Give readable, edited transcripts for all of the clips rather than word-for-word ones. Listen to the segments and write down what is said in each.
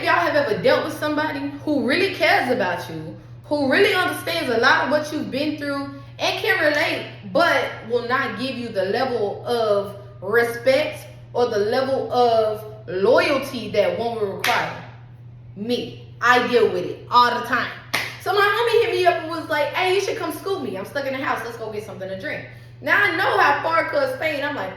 of y'all have ever dealt with somebody who really cares about you, who really understands a lot of what you've been through and can relate, but will not give you the level of respect or the level of loyalty that one would require? Me. I deal with it all the time. So my homie hit me up and was like, hey, you should come scoop me. I'm stuck in the house. Let's go get something to drink. Now I know how far cuz staying. I'm like,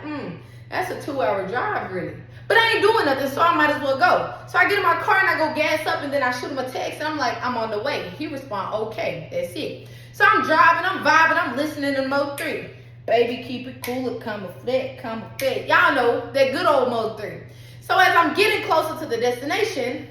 that's a 2-hour drive really. But I ain't doing nothing, so I might as well go. So I get in my car and I go gas up, and then I shoot him a text and I'm like, I'm on the way. He respond, okay, that's it. So I'm driving, I'm vibing, I'm listening to Mode 3. Baby, keep it cool, it come a flat, come a fat. Y'all know that good old Mode 3. So as I'm getting closer to the destination,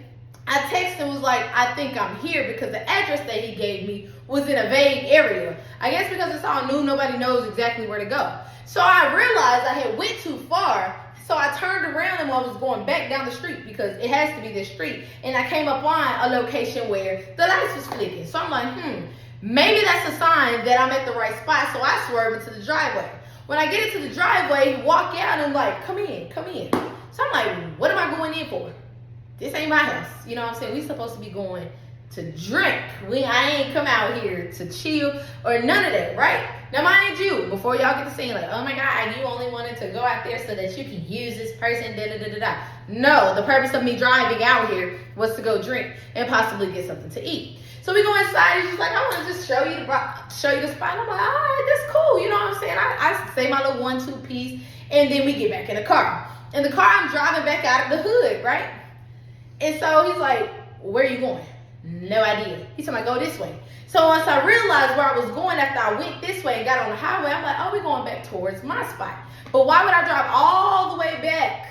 I texted and was like, I think I'm here, because the address that he gave me was in a vague area. I guess because it's all new, nobody knows exactly where to go. So I realized I had went too far, so I turned around and I was going back down the street, because it has to be this street. And I came upon a location where the lights was flicking. So I'm like, maybe that's a sign that I'm at the right spot. So I swerve into the driveway. When I get into the driveway, walk out and like, come in, come in. So I'm like, what am I going in for? This ain't my house. You know what I'm saying? We supposed to be going to drink. I ain't come out here to chill or none of that, right? Now mind you, before y'all get to saying like, oh my God, you only wanted to go out there so that you can use this person, da-da-da-da-da. No, the purpose of me driving out here was to go drink and possibly get something to eat. So we go inside, and she's like, I want to just show you the spot. And I'm like, all right, that's cool. You know what I'm saying? I say my little 1-2 piece, and then we get back in the car. In the car, I'm driving back out of the hood, right? And so he's like, where are you going? No idea. He told me, go this way. So once I realized where I was going after I went this way and got on the highway, I'm like, oh, we're going back towards my spot. But why would I drive all the way back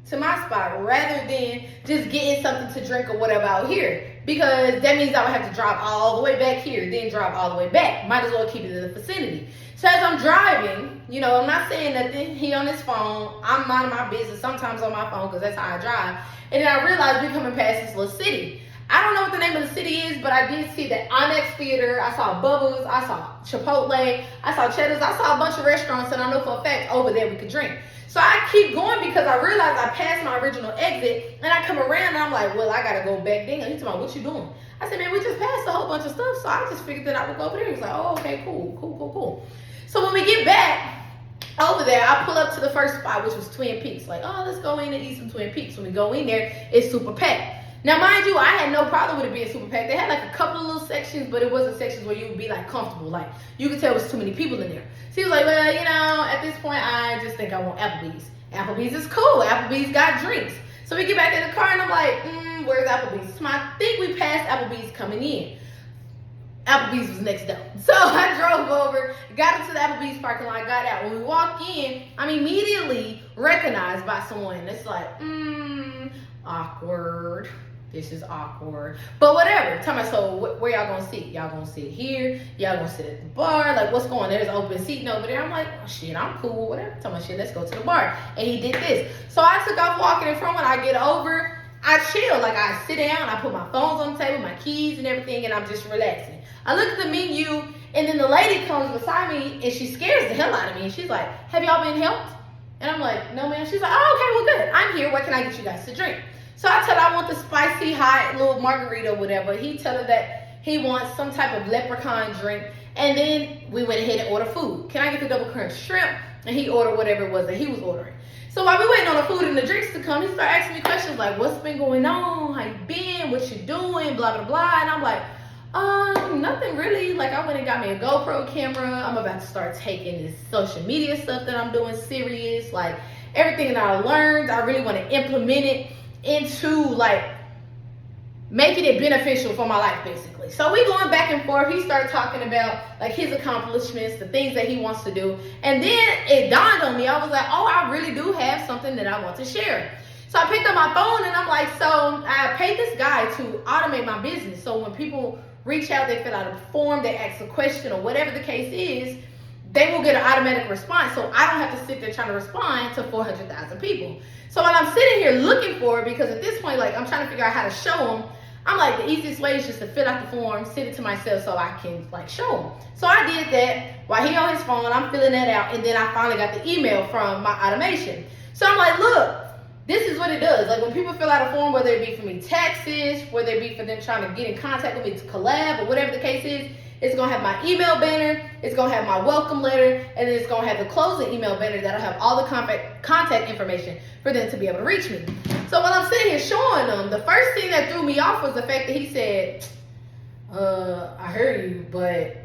to my spot rather than just getting something to drink or whatever out here? Because that means I would have to drive all the way back here, then drive all the way back. Might as well keep it in the vicinity. So as I'm driving, you know, I'm not saying nothing. He on his phone. I'm minding my business, sometimes on my phone, because that's how I drive. And then I realized we're coming past this little city. I don't know what the name of the city is, but I did see the IMAX Theater. I saw Bubba's. I saw Chipotle. I saw Cheddar's. I saw a bunch of restaurants, and I know for a fact over there we could drink. So I keep going because I realized I passed my original exit, and I come around, and I'm like, well, I got to go back there. And he's talking about, what you doing? I said, man, we just passed a whole bunch of stuff, so I just figured that I would go over there. He's like, oh, okay, cool. So when we get back over there, I pull up to the first spot, which was Twin Peaks. Like, oh, let's go in and eat some Twin Peaks. When we go in there, it's super packed. Now, mind you, I had no problem with it being super packed. They had like a couple of little sections, but it wasn't sections where you would be like comfortable. Like, you could tell it was too many people in there. So he was like, well, you know, at this point, I just think I want Applebee's. Applebee's is cool. Applebee's got drinks. So we get back in the car, and I'm like, where's Applebee's? So I think we passed Applebee's coming in. Applebee's was next door. So I drove over, got into the Applebee's parking lot, got out. When we walk in, I'm immediately recognized by someone. It's like, awkward. This is awkward. But whatever. Tell me, so where y'all gonna sit? Y'all gonna sit here? Y'all gonna sit at the bar? Like, what's going on? There's open seating over there. I'm like, oh, shit, I'm cool, whatever. Tell me, shit, let's go to the bar. And he did this. So I took off walking in front. When I get over, I chill. Like, I sit down, I put my phones on the table, my keys and everything, and I'm just relaxing. I look at the menu, and then the lady comes beside me, and she scares the hell out of me. And she's like, have y'all been helped? And I'm like, no, ma'am. She's like, oh, okay, well, good. I'm here. What can I get you guys to drink? So I tell her I want the spicy, hot little margarita or whatever. He tell her that he wants some type of leprechaun drink. And then we went ahead and ordered food. Can I get the double crunch shrimp? And he ordered whatever it was that he was ordering. So while we waiting on the food and the drinks to come, he started asking me questions like, what's been going on? How you been? What you doing? Blah, blah, blah. And I'm like, nothing really. Like, I went and got me a GoPro camera. I'm about to start taking this social media stuff that I'm doing serious. Like, everything that I learned, I really want to implement it into, like, making it beneficial for my life, basically. So we going back and forth. He started talking about, like, his accomplishments, the things that he wants to do. And then it dawned on me. I was like, oh, I really do have something that I want to share. So I picked up my phone, and I'm like, so I paid this guy to automate my business. So when people reach out, they fill out a form, they ask a question, or whatever the case is, they will get an automatic response. So I don't have to sit there trying to respond to 400,000 people. So while I'm sitting here looking for it, because at this point, like, I'm trying to figure out how to show them, I'm like, the easiest way is just to fill out the form, send it to myself so I can, like, show them. So I did that while he on his phone. I'm filling that out, and then I finally got the email from my automation. So I'm like, look, this is what it does. Like when people fill out a form, whether it be for me taxes, whether it be for them trying to get in contact with me to collab or whatever the case is, it's going to have my email banner, it's going to have my welcome letter, and then it's going to have the closing email banner that'll have all the contact information for them to be able to reach me. So while I'm sitting here showing them, the first thing that threw me off was the fact that he said, I heard you, but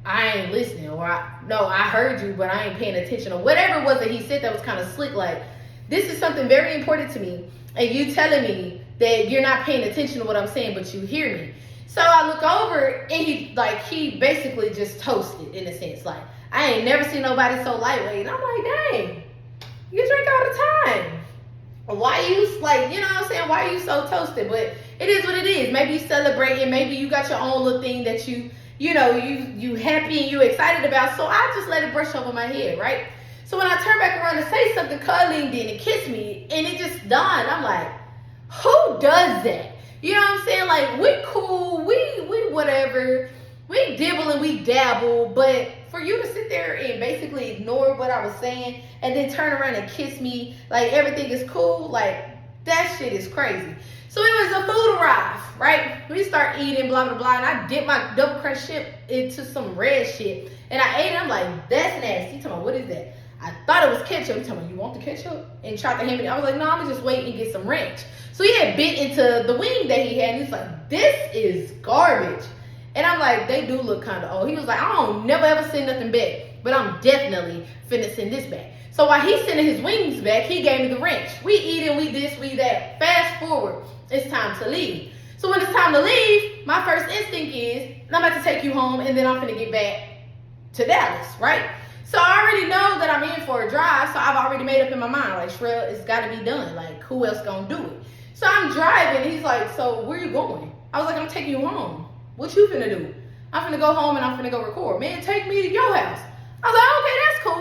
I ain't listening, or I heard you, but I ain't paying attention, or whatever it was that he said that was kind of slick. Like, this is something very important to me, and you telling me that you're not paying attention to what I'm saying, but you hear me. So I look over, and he basically just toasted, in a sense. Like, I ain't never seen nobody so lightweight. And I'm like, dang, you drink all the time. Why you, like, you know what I'm saying? Why are you so toasted? But it is what it is. Maybe you celebrating. Maybe you got your own little thing that you happy and you excited about. So I just let it brush over my head, right? So when I turn back around to say something, Cud leaned in and kissed me, and it just dawned. I'm like, who does that? You know what I'm saying? Like, we cool, we whatever, we dibble and we dabble, but for you to sit there and basically ignore what I was saying and then turn around and kiss me like everything is cool, like, that shit is crazy. So it was a food arrive, right? We start eating, blah, blah, blah, and I dipped my double crunch chip into some red shit, and I ate it. I'm like, that's nasty. He told me, what is that? I thought it was ketchup. He told me, you want the ketchup? And tried to hand me. I was like, no, I'm gonna just wait and get some ranch. So he had bit into the wing that he had, and he's like, this is garbage. And I'm like, they do look kind of old. He was like, I don't never ever send nothing back, but I'm definitely finna send this back. So while he's sending his wings back, he gave me the wrench. We eating, we this, we that. Fast forward, it's time to leave. So when it's time to leave, my first instinct is, I'm about to take you home, and then I'm finna get back to Dallas, right? So I already know that I'm in for a drive, so I've already made up in my mind, like, Shrell, it's gotta be done. Like, who else gonna do it? So I'm driving, and he's like, so where you going? I was like, I'm taking you home. What you finna do? I'm finna go home and I'm finna go record. Man, take me to your house. I was like, okay,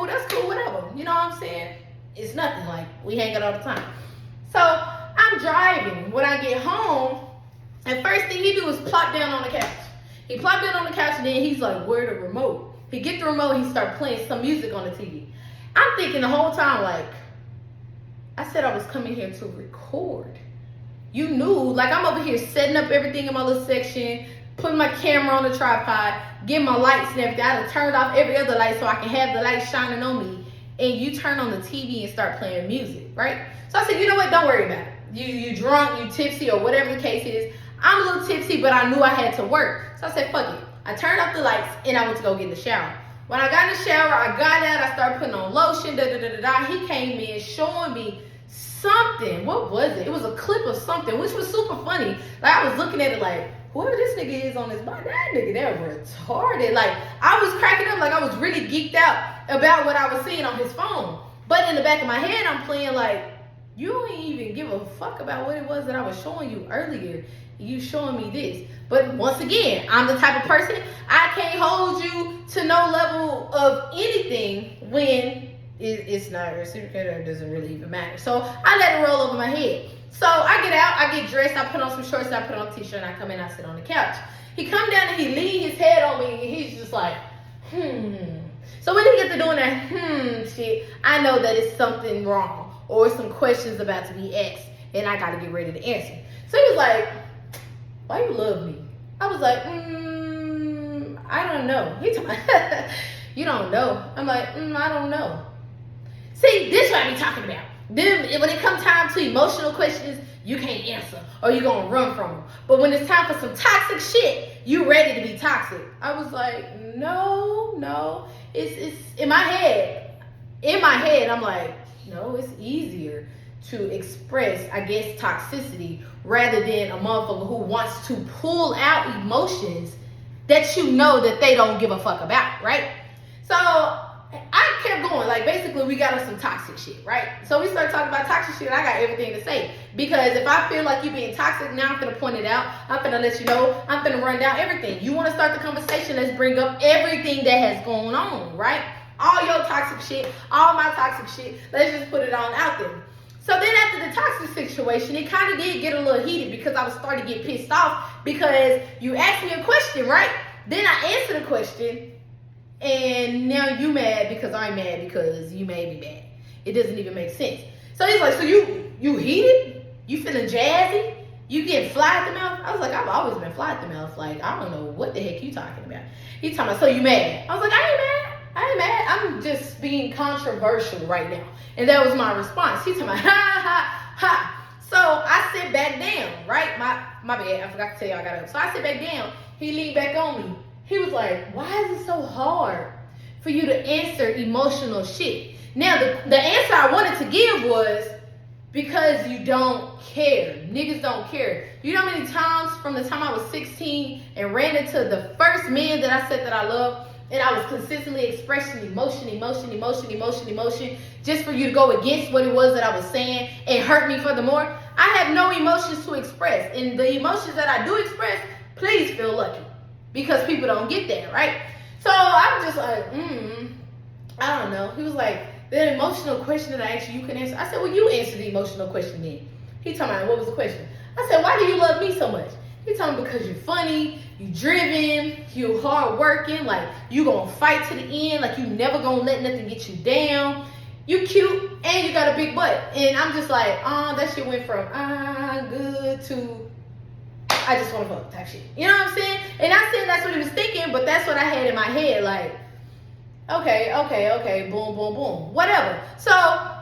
that's cool, whatever. You know what I'm saying? It's nothing, like, we hang out all the time. So I'm driving. When I get home, and first thing he do is plop down on the couch. He plopped down on the couch, and then he's like, where the remote? He get the remote, and he start playing some music on the TV. I'm thinking the whole time, like, I said I was coming here to record. You knew, like, I'm over here setting up everything in my little section, putting my camera on the tripod, getting my lights and everything. I done turned off every other light so I can have the light shining on me. And you turn on the TV and start playing music, right? So I said, you know what? Don't worry about it. You drunk, you tipsy, or whatever the case is. I'm a little tipsy, but I knew I had to work. So I said, fuck it. I turned off the lights and I went to go get in the shower. When I got in the shower, I got out, I started putting on lotion, He came in showing me something. What was it? It was a clip of something, which was super funny. Like, I was looking at it like, whoever this nigga is on his body, that nigga, they're retarded. Like, I was cracking up, like I was really geeked out about what I was seeing on his phone. But in the back of my head, I'm playing like, you don't even give a fuck about what it was that I was showing you earlier. You showing me this. But once again, I'm the type of person, I can't hold you to no level of anything when it's not reciprocated, or it doesn't really even matter. So I let it roll over my head. So I get out, I get dressed, I put on some shorts, I put on a t-shirt, and I come in, I sit on the couch. He come down and he lean his head on me, and he's just like, So when he gets to doing that shit, I know that it's something wrong, or some questions about to be asked, and I gotta get ready to answer. So he was like, why you love me? I was like, I don't know. He told me, you don't know. I'm like, I don't know. See, this is what I be talking about. Then when it comes time to emotional questions, you can't answer, or you're gonna run from them. But when it's time for some toxic shit, you ready to be toxic. I was like, no. It's in my head. In my head, I'm like, no, it's easier to express, I guess, toxicity rather than a motherfucker who wants to pull out emotions that you know that they don't give a fuck about, right? So I kept going. Like, basically, we got on some toxic shit, right? So we started talking about toxic shit, and I got everything to say. Because if I feel like you being toxic, now I'm finna point it out. I'm finna let you know. I'm finna run down everything. You want to start the conversation, let's bring up everything that has gone on, right? All your toxic shit, all my toxic shit. Let's just put it on out there. So then after the toxic situation, it kind of did get a little heated because I was starting to get pissed off because you asked me a question, right? Then I answered the question, and now you mad because I'm mad because you made me mad. It doesn't even make sense. So he's like, so you you heated? You feeling jazzy? You getting fly at the mouth? I was like, I've always been fly at the mouth. Like, I don't know what the heck you talking about. He talking about, so you mad? I was like, I ain't mad. I ain't mad. I'm just being controversial right now. And that was my response. He talking about, ha, ha, ha. So I sit back down, right? My bad. I forgot to tell you I got up. So I sit back down. He leaned back on me. He was like, why is it so hard for you to answer emotional shit? Now, the answer I wanted to give was, because you don't care. Niggas don't care. You know how many times from the time I was 16 and ran into the first man that I said that I love, and I was consistently expressing emotion, just for you to go against what it was that I was saying and hurt me furthermore. I have no emotions to express. And the emotions that I do express, please feel lucky. Because people don't get that, right? So I'm just like, I don't know. He was like, the emotional question that I asked you, you can answer. I said, well, you answer the emotional question then. He told me, what was the question? I said, why do you love me so much? He told me, because you're funny, you driven, you hardworking, like you gonna fight to the end, like you never gonna let nothing get you down. You cute and you got a big butt. And I'm just like, that shit went from good to I just want to fuck type shit. You know what I'm saying? And not saying that's what he was thinking, but that's what I had in my head. Like, okay, boom, boom, boom. Whatever. So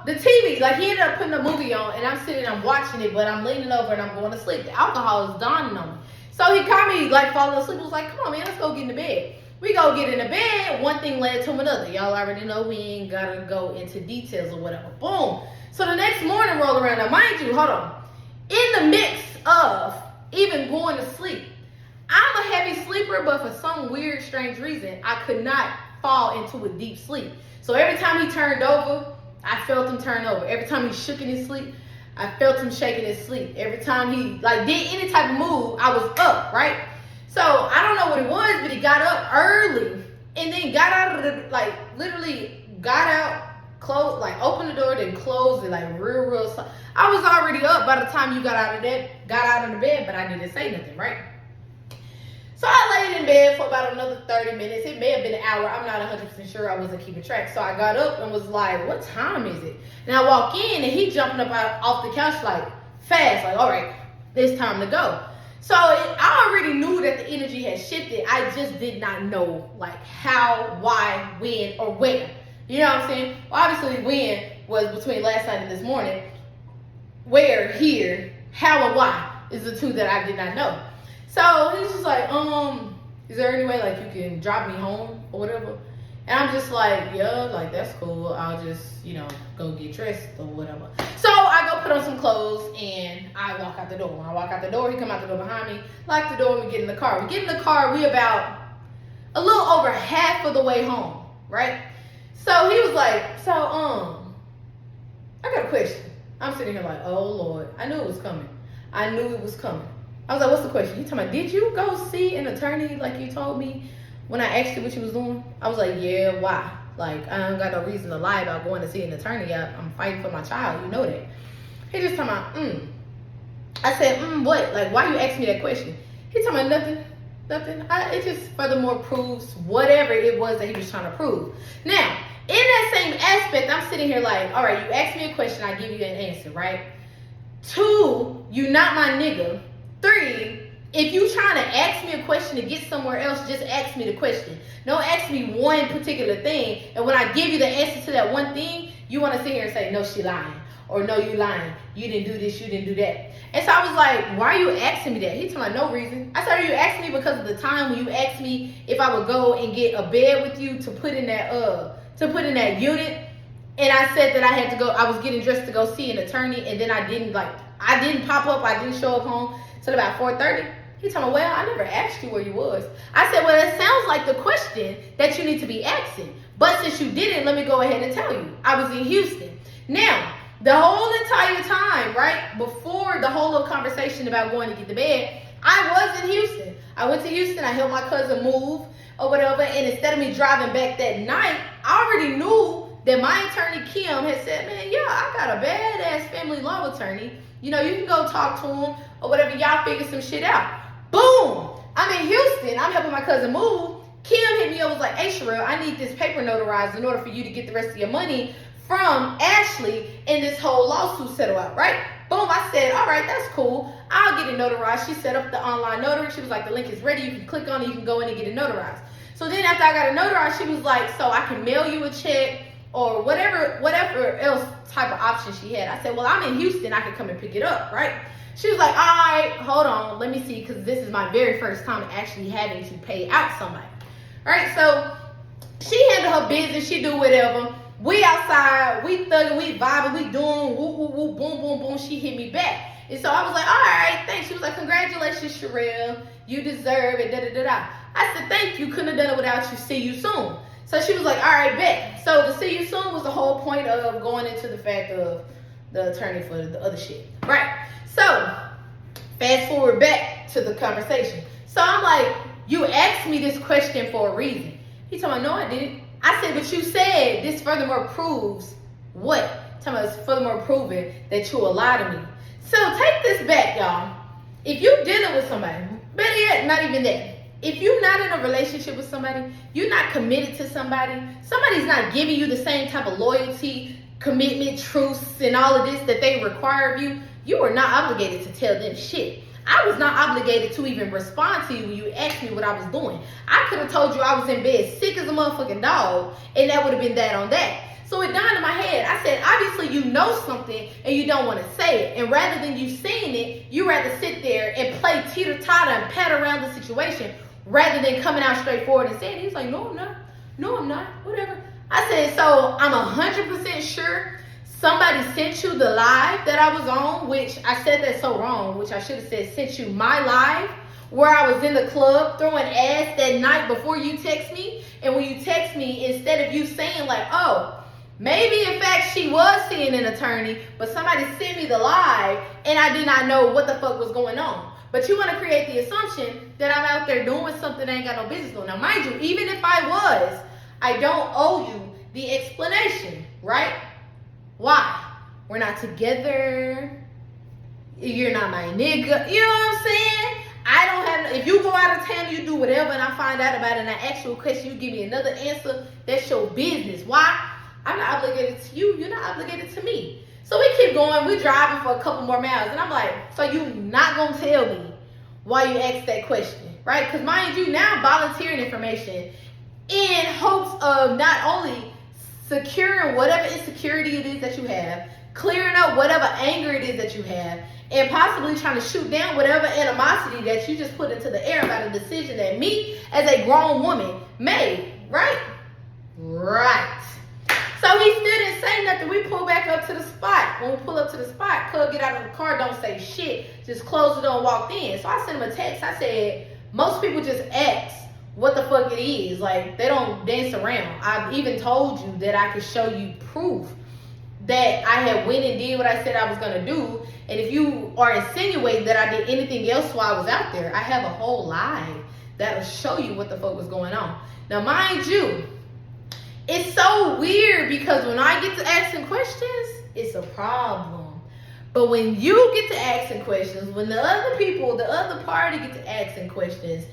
the TV, like he ended up putting a movie on and I'm sitting, I'm watching it, but I'm leaning over and I'm going to sleep. The alcohol is dawning on me. So he caught me like falling asleep. He was like, come on, man, let's go get in the bed. We go get in the bed. One thing led to another. Y'all already know we ain't got to go into details or whatever. Boom. So the next morning roll around. Now, mind you, hold on. In the midst of even going to sleep, I'm a heavy sleeper, but for some weird, strange reason, I could not fall into a deep sleep. So every time he turned over, I felt him turn over. Every time he shook in his sleep, I felt him shaking his sleep. Every time he like did any type of move, I was up, right? So I don't know what it was, but he got up early and then got out of the, like literally got out, closed, like opened the door, then closed it like real slow. I was already up by the time you got out of the bed, but I didn't say nothing, right? So I laid in bed for about another 30 minutes. It may have been an hour. I'm not 100% sure. I wasn't keeping track. So I got up and was like, what time is it? And I walk in and he jumping up off the couch like fast, like, all right, it's time to go. So I already knew that the energy had shifted. I just did not know like how, why, when, or where. You know what I'm saying? Well, obviously when was between last night and this morning. Where, here, how, and why is the two that I did not know. So he's just like, is there any way like you can drop me home or whatever? And I'm just like, yeah, like that's cool. I'll just, go get dressed or whatever. So I go put on some clothes and I walk out the door. When I walk out the door, he come out the door behind me, lock the door, and we get in the car. We get in the car, we about a little over half of the way home, right? So he was like, I got a question. I'm sitting here like, oh Lord, I knew it was coming. I was like, what's the question? He told me, did you go see an attorney like you told me when I asked you what you was doing? I was like, yeah, why? Like, I don't got no reason to lie about going to see an attorney. I'm fighting for my child, you know that. He just told me, I said, what? Like, why you asking me that question? He told me, nothing. It just furthermore proves whatever it was that he was trying to prove. Now, in that same aspect, I'm sitting here like, all right, you ask me a question, I give you an answer, right? 2, you not my nigga. 3, if you trying to ask me a question to get somewhere else, just ask me the question. Don't ask me one particular thing, and when I give you the answer to that one thing, you want to sit here and say, no, she lying, or no, you lying. You didn't do this, you didn't do that. And so I was like, why are you asking me that? He told me, no reason. I said, are you asking me because of the time when you asked me if I would go and get a bed with you to put in that unit? And I said that I had to go, I was getting dressed to go see an attorney, and then I didn't pop up, I didn't show up home till about 4:30. He told me, well, I never asked you where you was. I said, well, it sounds like the question that you need to be asking. But since you didn't, let me go ahead and tell you. I was in Houston. Now, the whole entire time, right, before the whole little conversation about going to get the bed, I was in Houston. I went to Houston, I helped my cousin move or whatever, and instead of me driving back that night, I already knew that my attorney, Kim, had said, man, yeah, I got a badass family law attorney. You can go talk to him or whatever. Y'all figure some shit out. Boom. I'm in Houston. I'm helping my cousin move. Kim hit me up, was like, hey, Sherelle, I need this paper notarized in order for you to get the rest of your money from Ashley and this whole lawsuit settle out, right? Boom, I said, all right, that's cool. I'll get it notarized. She set up the online notary. She was like, the link is ready. You can click on it. You can go in and get it notarized. So then after I got it notarized, she was like, so I can mail you a check or whatever else type of option she had. I said, well, I'm in Houston. I can come and pick it up, right? She was like, all right, hold on. Let me see, because this is my very first time actually having to pay out somebody. All right, so she handled her business. She do whatever. We outside, we thugging, we vibing, we doing woo, woo, woo, boom, boom, boom. She hit me back. And so I was like, all right, thanks. She was like, congratulations, Sherelle. You deserve it, da-da-da-da. I said, thank you. Couldn't have done it without you. See you soon. So she was like, all right, bet. So the see you soon was the whole point of going into the fact of the attorney for the other shit. Right. So fast forward back to the conversation. So I'm like, you asked me this question for a reason. He told me, no, I didn't. I said, but you said this furthermore proves what? Tell me, it's furthermore proving that you a lie to me. So take this back, y'all. If you're dealing with somebody, better yet, not even that. If you're not in a relationship with somebody, you're not committed to somebody, somebody's not giving you the same type of loyalty, commitment, truths, and all of this that they require of you, you are not obligated to tell them shit. I was not obligated to even respond to you when you asked me what I was doing. I could have told you I was in bed sick as a motherfucking dog, and that would have been that on that. So it dawned in my head. I said, obviously you know something and you don't want to say it. And rather than you saying it, you rather sit there and play teeter-totter and pat around the situation rather than coming out straightforward and saying it. He was like, no, I'm not. No, I'm not. Whatever. I said, so I'm 100% sure somebody sent you the live that I was on, which I said that so wrong, which I should have said sent you my live, where I was in the club throwing ass that night before you text me. And when you text me, instead of you saying like, oh, maybe in fact she was seeing an attorney, but somebody sent me the live and I did not know what the fuck was going on. But you want to create the assumption that I'm out there doing something I ain't got no business doing. Now mind you, even if I was, I don't owe you the explanation, right? Why? We're not together. You're not my nigga. You know what I'm saying? I don't have, if you go out of town, you do whatever, and I find out about it, and I ask you a question, you give me another answer, that's your business. Why? I'm not obligated to you. You're not obligated to me. So we keep going. We're driving for a couple more miles. And I'm like, so you not going to tell me why you asked that question, right? Because mind you, now I'm volunteering information in hopes of not only securing whatever insecurity it is that you have, clearing up whatever anger it is that you have, and possibly trying to shoot down whatever animosity that you just put into the air about a decision that me as a grown woman made, right? Right. So he still didn't say nothing. We pull back up to the spot. When we pull up to the spot, Cub get out of the car, don't say shit. Just close the door and walked in. So I sent him a text. I said, most people just ask what the fuck it is. Like, they don't dance around. I've even told you that I could show you proof that I had went and did what I said I was going to do. And if you are insinuating that I did anything else while I was out there, I have a whole live that'll show you what the fuck was going on. Now, mind you, it's so weird because when I get to asking questions, it's a problem. But when you get to asking questions, when the other people, the other party get to asking questions,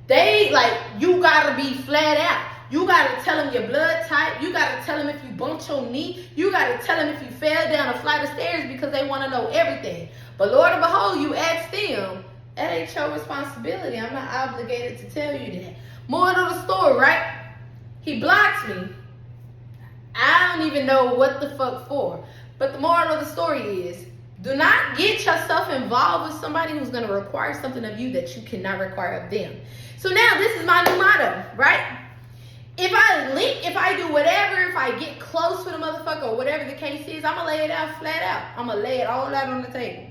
they like, you gotta be flat out. You gotta tell them your blood type. You gotta tell them if you bumped your knee. You gotta tell them if you fell down a flight of stairs because they wanna know everything. But Lord and behold, you ask them, that ain't your responsibility. I'm not obligated to tell you that. Moral of the story, right? He blocks me. I don't even know what the fuck for. But the moral of the story is, do not get yourself involved with somebody who's going to require something of you that you cannot require of them. So now this is my new motto, right? If I link, if I do whatever, if I get close with a motherfucker or whatever the case is, I'm going to lay it out flat out. I'm going to lay it all out on the table.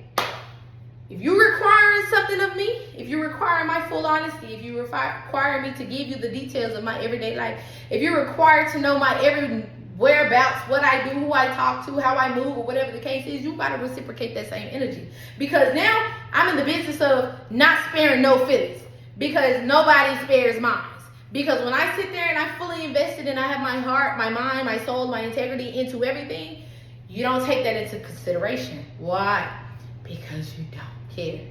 If you're requiring something of me, if you're requiring my full honesty, if you require me to give you the details of my everyday life, if you're required to know my every whereabouts, what I do, who I talk to, how I move, or whatever the case is, you gotta reciprocate that same energy. Because now I'm in the business of not sparing no feelings. Because nobody spares mine. Because when I sit there and I'm fully invested and I have my heart, my mind, my soul, my integrity into everything, you don't take that into consideration. Why? Because you don't care.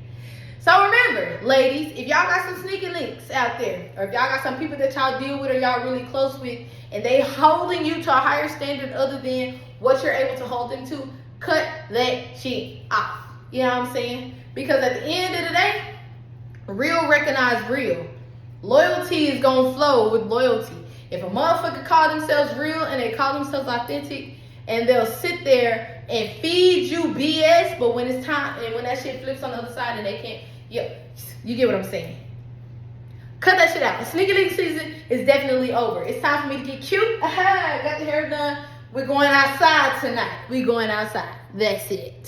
So remember, ladies, if y'all got some sneaky links out there, or if y'all got some people that y'all deal with or y'all really close with, and they holding you to a higher standard other than what you're able to hold them to, cut that shit off. You know what I'm saying? Because at the end of the day, real recognize real. Loyalty is gonna flow with loyalty. If a motherfucker call themselves real and they call themselves authentic, and they'll sit there and feed you BS, but when it's time and when that shit flips on the other side and they can't, you get what I'm saying. Cut that shit out. Sneaky link season is definitely over. It's time for me to get cute. Got the hair done. We're going outside tonight. We going outside. That's it.